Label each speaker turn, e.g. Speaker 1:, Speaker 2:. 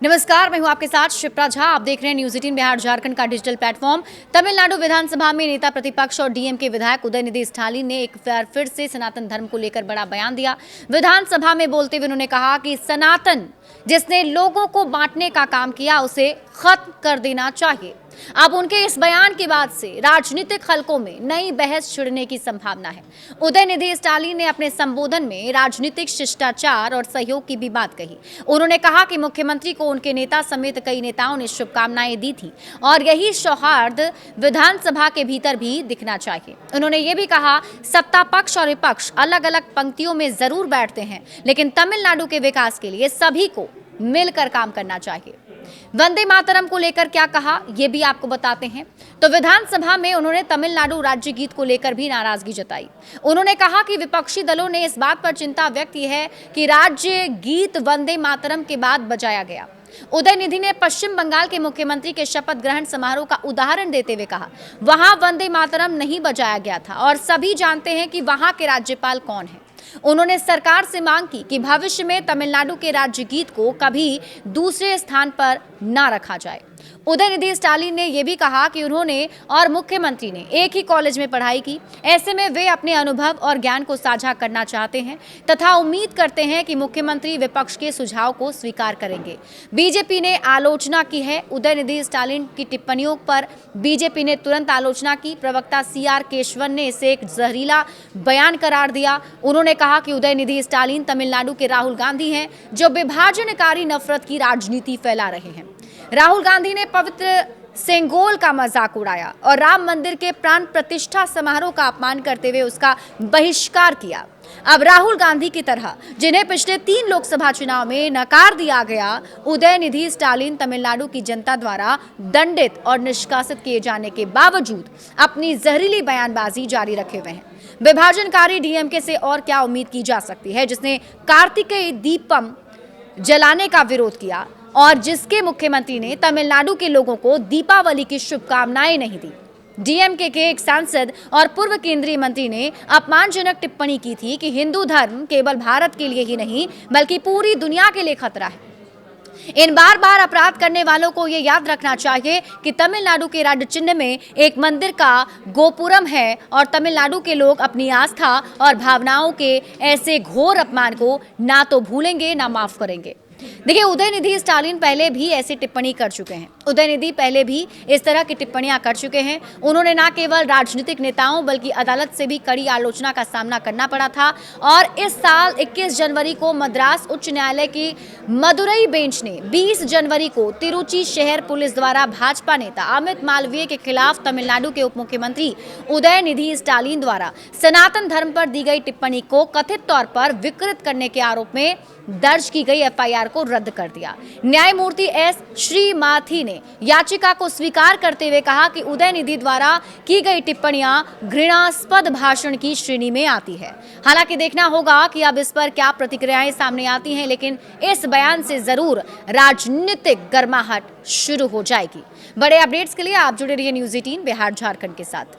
Speaker 1: नमस्कार, मैं हूं आपके साथ शिप्रा झा। आप देख रहे हैं न्यूज़ 18 बिहार झारखंड का डिजिटल प्लेटफॉर्म। तमिलनाडु विधानसभा में नेता प्रतिपक्ष और डीएमके विधायक उदयनिधि स्टालिन ने एक बार फिर से सनातन धर्म को लेकर बड़ा बयान दिया। विधानसभा में बोलते हुए उन्होंने कहा कि सनातन जिसने लोगों को बांटने का काम किया उसे खत्म कर देना चाहिए। अब उनके इस बयान के बाद से राजनीतिक हलकों में नई बहस छिड़ने की संभावना है। उदयनिधि स्टालिन ने अपने संबोधन में राजनीतिक शिष्टाचार और सहयोग की भी बात कही। उन्होंने कहा कि मुख्यमंत्री को उनके नेता समेत कई नेताओं ने शुभकामनाएं दी थी और यही सौहार्द विधानसभा के भीतर भी दिखना चाहिए। उन्होंने ये भी कहा, सत्ता पक्ष और विपक्ष अलग अलग पंक्तियों में जरूर बैठते हैं, लेकिन तमिलनाडु के विकास के लिए सभी को मिलकर काम करना चाहिए। वंदे मातरम को लेकर क्या कहा, ये भी आपको बताते हैं। तो विधानसभा में उन्होंने तमिलनाडु राज्य गीत को लेकर भी नाराजगी जताई। उन्होंने कहा कि विपक्षी दलों ने इस बात पर चिंता व्यक्त की है कि राज्य गीत वंदे मातरम के बाद बजाया गया। उदयनिधि ने पश्चिम बंगाल के मुख्यमंत्री के शपथ ग्रहण समारोह का उदाहरण देते हुए कहा, वहां वंदे मातरम नहीं बजाया गया था और सभी जानते हैं कि वहां के राज्यपाल कौन है। उन्होंने सरकार से मांग की कि भविष्य में तमिलनाडु के राज्य गीत को कभी दूसरे स्थान पर न रखा जाए। उदयनिधि स्टालिन ने यह भी कहा कि उन्होंने और मुख्यमंत्री ने एक ही कॉलेज में पढ़ाई की, ऐसे में वे अपने अनुभव और ज्ञान को साझा करना चाहते हैं तथा उम्मीद करते हैं कि मुख्यमंत्री विपक्ष के सुझाव को स्वीकार करेंगे। बीजेपी ने आलोचना की है। उदयनिधि स्टालिन की टिप्पणियों पर बीजेपी ने तुरंत आलोचना की। प्रवक्ता सीआर केशवन ने इसे एक जहरीला बयान करार दिया। उन्होंने कहा कि उदयनिधि स्टालिन तमिलनाडु के राहुल गांधी हैं, जो विभाजनकारी नफरत की राजनीति फैला रहे हैं। राहुल गांधी ने पवित्र सेंगोल का मजाक उड़ाया और राम मंदिर के प्राण प्रतिष्ठा समारोह का अपमान करते हुए उसका बहिष्कार किया। अब राहुल गांधी की तरह जिन्हें पिछले 3 लोकसभा चुनाव में नकार दिया गया, उदयनिधि स्टालिन तमिलनाडु की जनता द्वारा दंडित और निष्कासित किए जाने के बावजूद अपनी जहरीली बयानबाजी जारी रखे हुए हैं। विभाजनकारी डीएमके से और क्या उम्मीद की जा सकती है, जिसने कार्तिकेय दीपम जलाने का विरोध किया और जिसके मुख्यमंत्री ने तमिलनाडु के लोगों को दीपावली की शुभकामनाएं नहीं दी। डीएमके के एक सांसद और पूर्व केंद्रीय मंत्री ने अपमानजनक टिप्पणी की थी कि हिंदू धर्म केवल भारत के लिए ही नहीं बल्कि पूरी दुनिया के लिए खतरा है। इन बार बार अपराध करने वालों को ये याद रखना चाहिए कि तमिलनाडु के राज्य चिन्ह में एक मंदिर का गोपुरम है और तमिलनाडु के लोग अपनी आस्था और भावनाओं के ऐसे घोर अपमान को ना तो भूलेंगे ना माफ करेंगे। देखिए, उदयनिधि स्टालिन पहले भी ऐसी टिप्पणी कर चुके हैं। उदयनिधि पहले भी इस तरह की टिप्पणियां कर चुके हैं। उन्होंने न केवल राजनीतिक नेताओं बल्कि अदालत से भी कड़ी आलोचना का सामना करना पड़ा था और इस साल 21 जनवरी को मद्रास उच्च न्यायालय की मदुरई बेंच ने 20 जनवरी को तिरुचि शहर पुलिस द्वारा भाजपा नेता अमित मालवीय के खिलाफ तमिलनाडु के उप मुख्यमंत्री उदयनिधि स्टालिन द्वारा सनातन धर्म पर दी गई टिप्पणी को कथित तौर पर विकृत करने के आरोप में दर्ज की गई एफआईआर को रद्द कर दिया। न्यायमूर्ति एस श्रीमाथी ने याचिका को स्वीकार करते हुए कहा कि उदयनिधि द्वारा की गई टिप्पणियां घृणास्पद भाषण की श्रेणी में आती है। हालांकि देखना होगा कि अब इस पर क्या प्रतिक्रियाएं सामने आती हैं, लेकिन इस बयान से जरूर राजनीतिक गर्माहट शुरू हो जाएगी। बड़े अपडेट्स के लिए आप जुड़े रहिए न्यूज़ 18 बिहार झारखंड के साथ।